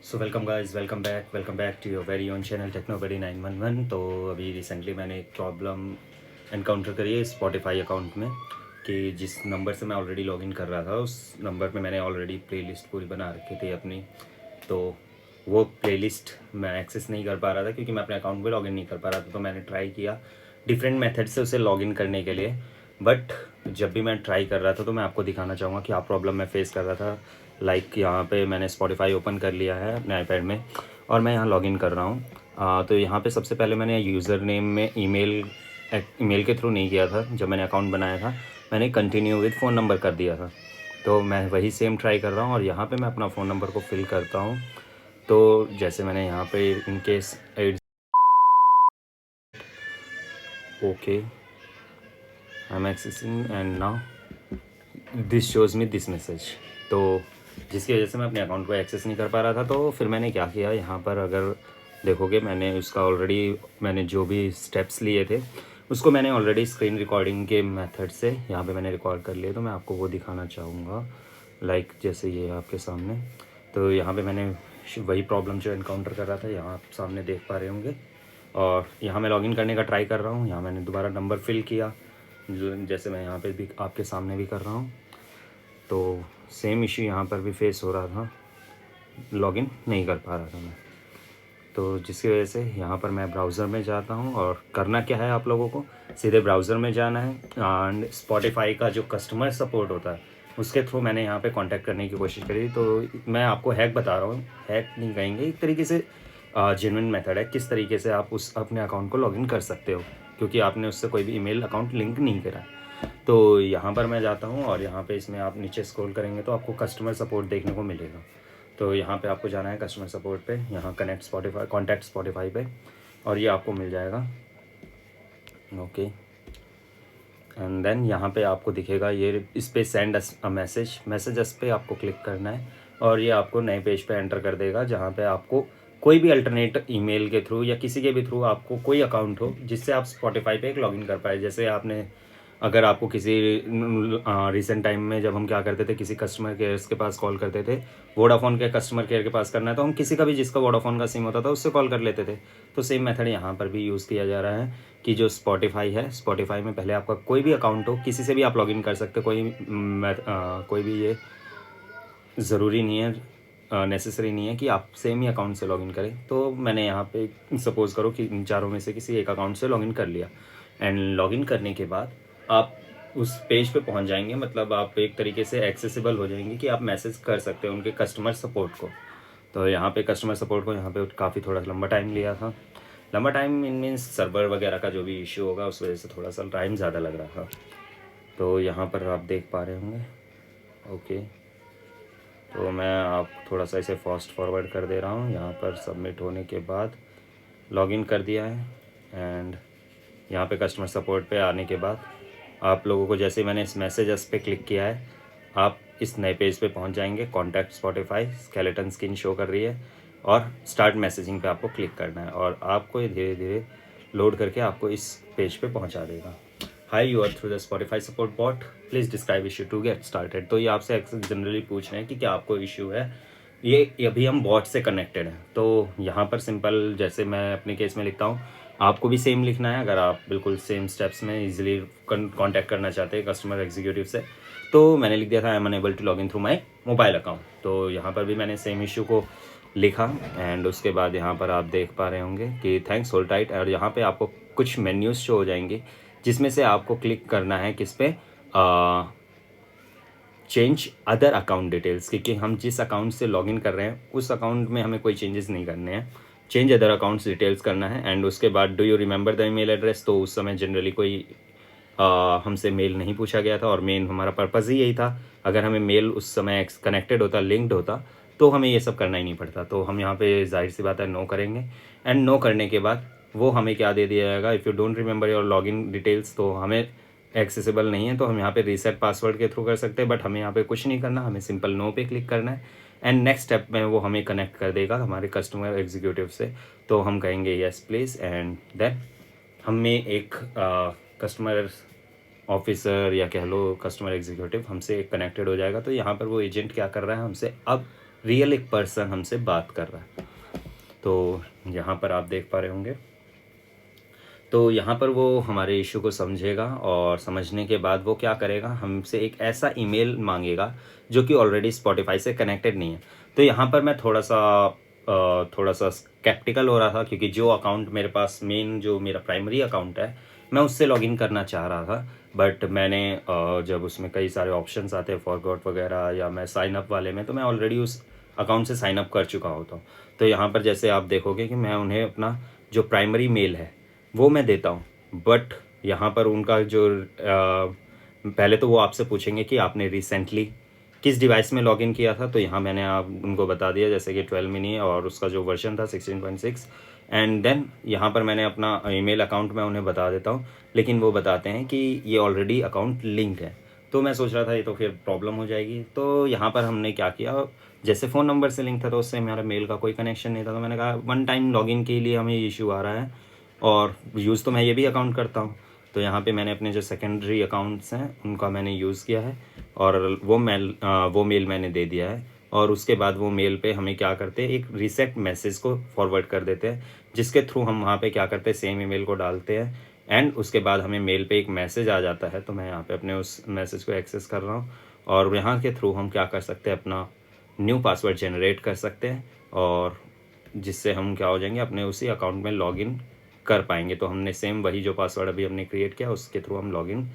So welcome back to your very own channel Technobody 911। तो अभी recently मैंने एक प्रॉब्लम एनकाउंटर करी है स्पॉटिफाई अकाउंट में कि जिस नंबर से मैं ऑलरेडी लॉगिन कर रहा था उस नंबर पे मैंने ऑलरेडी प्लेलिस्ट पूरी बना रखी थी अपनी। तो वो प्लेलिस्ट मैं एक्सेस नहीं कर पा रहा था क्योंकि मैं अपने अकाउंट में लॉगिन नहीं कर पा रहा था। तो मैंने ट्राई किया डिफरेंट मेथड से उसे लॉगिन करने के लिए, बट जब भी मैं ट्राई कर रहा था तो मैं आपको दिखाना चाहूँगा कि आप प्रॉब्लम मैं फेस कर रहा था। लाइक यहाँ पे मैंने स्पॉटिफाई ओपन कर लिया है अपने आईपैड में और मैं यहाँ लॉगिन कर रहा हूँ। तो यहाँ पे सबसे पहले मैंने यूज़र नेम में ईमेल के थ्रू नहीं किया था। जब मैंने अकाउंट बनाया था मैंने कंटिन्यू विद फ़ोन नंबर कर दिया था। तो मैं वही सेम ट्राई कर रहा हूँ और यहाँ पे मैं अपना फ़ोन नंबर को फिल करता हूँ। तो जैसे मैंने यहाँ पे in case okay I am accessing and now this shows me this message. तो जिसकी वजह से मैं अपने अकाउंट को एक्सेस नहीं कर पा रहा था। तो फिर मैंने क्या किया, यहाँ पर अगर देखोगे मैंने उसका ऑलरेडी मैंने जो भी स्टेप्स लिए थे उसको मैंने ऑलरेडी स्क्रीन रिकॉर्डिंग के मेथड से यहाँ पे मैंने रिकॉर्ड कर लिए। तो मैं आपको वो दिखाना चाहूँगा लाइक जैसे ये आपके सामने। तो यहाँ पे मैंने वही प्रॉब्लम जो एनकाउंटर कर रहा था यहाँ आप सामने देख पा रहे होंगे। और यहाँ मैं लॉगिन करने का ट्राई कर रहा हूँ। यहाँ मैंने दोबारा नंबर फिल किया जैसे मैं यहाँ पे भी आपके सामने भी कर रहा हूँ। तो सेम इशू यहाँ पर भी फेस हो रहा था, लॉगिन नहीं कर पा रहा था मैं। तो जिसकी वजह से यहाँ पर मैं ब्राउज़र में जाता हूँ और करना क्या है, आप लोगों को सीधे ब्राउज़र में जाना है एंड स्पॉटिफाई का जो कस्टमर सपोर्ट होता है उसके थ्रू मैंने यहाँ पे कांटेक्ट करने की कोशिश करी। तो मैं आपको हैक बता रहा हूँ, हैक नहीं कहेंगे, एक तरीके से जेन्युइन मेथड है किस तरीके से आप उस अपने अकाउंट को लॉगिन कर सकते हो, क्योंकि आपने उससे कोई भी ईमेल अकाउंट लिंक नहीं करा है। तो यहाँ पर मैं जाता हूँ और यहाँ पे इसमें आप नीचे स्क्रॉल करेंगे तो आपको कस्टमर सपोर्ट देखने को मिलेगा। तो यहाँ पे आपको जाना है कस्टमर सपोर्ट पे, यहाँ कॉन्टैक्ट स्पॉटिफाई पे, और ये आपको मिल जाएगा। ओके एंड देन यहाँ पे आपको दिखेगा ये इस पे सेंड अ मैसेज पे आपको क्लिक करना है और ये आपको नए पेज पे एंटर कर देगा जहाँ पे आपको कोई भी अल्टरनेट ईमेल के थ्रू या किसी के भी थ्रू आपको कोई अकाउंट हो जिससे आप स्पॉटिफाई पे एक लॉगिन कर पाए। जैसे आपने अगर आपको किसी रिसेंट टाइम में जब हम क्या करते थे किसी कस्टमर केयर के पास कॉल करते थे, वोडाफोन के कस्टमर केयर के पास करना है तो हम किसी का भी जिसका वोडाफोन का सिम होता था उससे कॉल कर लेते थे। तो सेम मेथड यहाँ पर भी यूज़ किया जा रहा है कि जो स्पॉटिफाई है, स्पॉटिफाई में पहले आपका कोई भी अकाउंट हो किसी से भी आप लॉगिन कर सकते, कोई भी ये ज़रूरी नहीं है, नेसेसरी नहीं है कि आप सेम ही अकाउंट से लॉगिन करें। तो मैंने यहाँ पे सपोज़ करो कि इन चारों में से किसी एक अकाउंट से लॉगिन कर लिया एंड लॉगिन करने के बाद आप उस पेज पे पहुंच जाएंगे, मतलब आप एक तरीके से एक्सेसिबल हो जाएंगे कि आप मैसेज कर सकते हैं उनके कस्टमर सपोर्ट को। तो यहाँ पे कस्टमर सपोर्ट को यहाँ पे काफ़ी थोड़ा लंबा टाइम लिया था। लंबा टाइम इन मीन्स सर्वर वगैरह का जो भी इशू होगा उस वजह से थोड़ा सा टाइम ज़्यादा लग रहा था। तो यहाँ पर आप देख पा रहे होंगे। ओके तो मैं आप थोड़ा सा इसे फास्ट फॉरवर्ड कर दे रहा हूँ। यहाँ पर सबमिट होने के बाद लॉगिन कर दिया है एंड यहाँ पे कस्टमर सपोर्ट पे आने के बाद आप लोगों को जैसे मैंने इस मैसेजेस पे क्लिक किया है आप इस नए पेज पे पहुँच जाएंगे। Contact Spotify skeleton screen show कर रही है और स्टार्ट मैसेजिंग पे आपको क्लिक करना है और आपको ये धीरे धीरे लोड करके आपको इस पेज पे पहुँचा देगा। Hi you are through the Spotify support bot, please describe issue to get started. तो ये आपसे जनरली पूछ रहे हैं कि क्या आपको इशू है, ये अभी हम बॉट से कनेक्टेड हैं। तो यहाँ पर सिंपल जैसे मैं अपने केस में लिखता हूँ आपको भी सेम लिखना है अगर आप बिल्कुल सेम स्टेप्स में इजीली कांटेक्ट करना चाहते हैं कस्टमर एग्जीक्यूटिव से। तो मैंने लिख दिया था I am unable to log in through my mobile account. तो यहाँ पर भी मैंने सेम इशू को लिखा एंड उसके बाद यहाँ पर आप देख पा रहे होंगे कि थैंक्स होल्ड टाइट, और यहाँ पे आपको कुछ मेन्यूज शो हो जाएंगे जिसमें से आपको क्लिक करना है किस पे, चेंज अदर अकाउंट डिटेल्स, क्योंकि हम जिस अकाउंट से लॉगिन कर रहे हैं उस अकाउंट में हमें कोई चेंजेस नहीं करने हैं, चेंज अदर अकाउंट्स डिटेल्स करना है। एंड उसके बाद do you remember the email address, तो उस समय जनरली कोई हमसे मेल नहीं पूछा गया था और मेन हमारा पर्पज़ ही यही था। अगर हमें मेल उस समय कनेक्टेड होता, लिंक्ड होता, तो हमें ये सब करना ही नहीं पड़ता। तो हम यहाँ पे जाहिर सी बात है नो करेंगे एंड नो करने के बाद वो हमें क्या दे दिया जाएगा, if you don't remember your login details, तो हमें एक्सेसिबल नहीं है तो हम यहाँ पे रीसेट पासवर्ड के थ्रू कर सकते हैं। बट हमें यहाँ पे कुछ नहीं करना, हमें सिंपल नो पे क्लिक करना है एंड नेक्स्ट स्टेप में वो हमें कनेक्ट कर देगा हमारे कस्टमर एग्जीक्यूटिव से। तो हम कहेंगे येस प्लीज़ एंड देन हमें एक कस्टमर ऑफिसर या कह लो कस्टमर एग्जीक्यूटिव हमसे कनेक्टेड हो जाएगा। तो यहाँ पर वो एजेंट क्या कर रहा है, हमसे अब रियल एक पर्सन हमसे बात कर रहा है। तो यहाँ पर आप देख पा रहे होंगे, तो यहाँ पर वो हमारे इशू को समझेगा और समझने के बाद वो क्या करेगा, हमसे एक ऐसा ईमेल मांगेगा जो कि ऑलरेडी स्पॉटिफाई से कनेक्टेड नहीं है। तो यहाँ पर मैं थोड़ा सा स्केप्टिकल हो रहा था, क्योंकि जो अकाउंट मेरे पास मेन जो मेरा प्राइमरी अकाउंट है मैं उससे लॉगिन करना चाह रहा था। बट मैंने जब उसमें कई सारे ऑप्शंस आते हैं फॉरगॉट वगैरह या मैं साइन अप वाले में, तो मैं ऑलरेडी उस अकाउंट से साइन अप कर चुका होता हूँ। तो यहाँ पर जैसे आप देखोगे कि मैं उन्हें अपना जो प्राइमरी मेल है वो मैं देता हूँ, बट यहाँ पर उनका जो पहले तो वो आपसे पूछेंगे कि आपने रिसेंटली किस डिवाइस में लॉगिन किया था। तो यहाँ मैंने आप उनको बता दिया जैसे कि 12 मिनी और उसका जो वर्जन था 16.6। एंड देन यहाँ पर मैंने अपना ईमेल अकाउंट मैं उन्हें बता देता हूँ, लेकिन वो बताते हैं कि ये ऑलरेडी अकाउंट लिंक है। तो मैं सोच रहा था ये तो फिर प्रॉब्लम हो जाएगी। तो यहाँ पर हमने क्या किया, जैसे फ़ोन नंबर से लिंक था तो उससे हमारा मेल का कोई कनेक्शन नहीं था। तो मैंने कहा वन टाइम लॉगिन के लिए हमें इशू आ रहा है और यूज़ तो मैं ये भी अकाउंट करता हूँ। तो यहाँ पे मैंने अपने जो सेकेंडरी अकाउंट्स हैं उनका मैंने यूज़ किया है और वो मेल मैंने दे दिया है। और उसके बाद वो मेल पे हमें क्या करते हैं, एक रीसेट मैसेज को फॉरवर्ड कर देते हैं, जिसके थ्रू हम वहाँ पे क्या करते हैं, सेम ईमेल को डालते हैं एंड उसके बाद हमें मेल पे एक मैसेज आ जाता है। तो मैं यहाँ पे अपने उस मैसेज को एक्सेस कर रहा हूँ और यहाँ के थ्रू हम क्या कर सकते हैं, अपना न्यू पासवर्ड जनरेट कर सकते हैं और जिससे हम क्या हो जाएंगे, अपने उसी अकाउंट में लॉगिन कर पाएंगे। तो हमने सेम वही जो पासवर्ड अभी हमने क्रिएट किया उसके थ्रू हम लॉगिन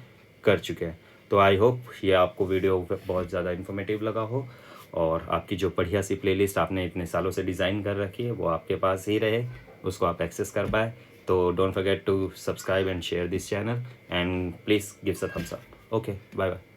कर चुके हैं। तो आई होप ये आपको वीडियो बहुत ज़्यादा इन्फॉर्मेटिव लगा हो और आपकी जो बढ़िया सी प्लेलिस्ट आपने इतने सालों से डिज़ाइन कर रखी है वो आपके पास ही रहे, उसको आप एक्सेस कर पाए। तो don't forget to subscribe and share this channel and please give a thumbs up. Okay, bye bye.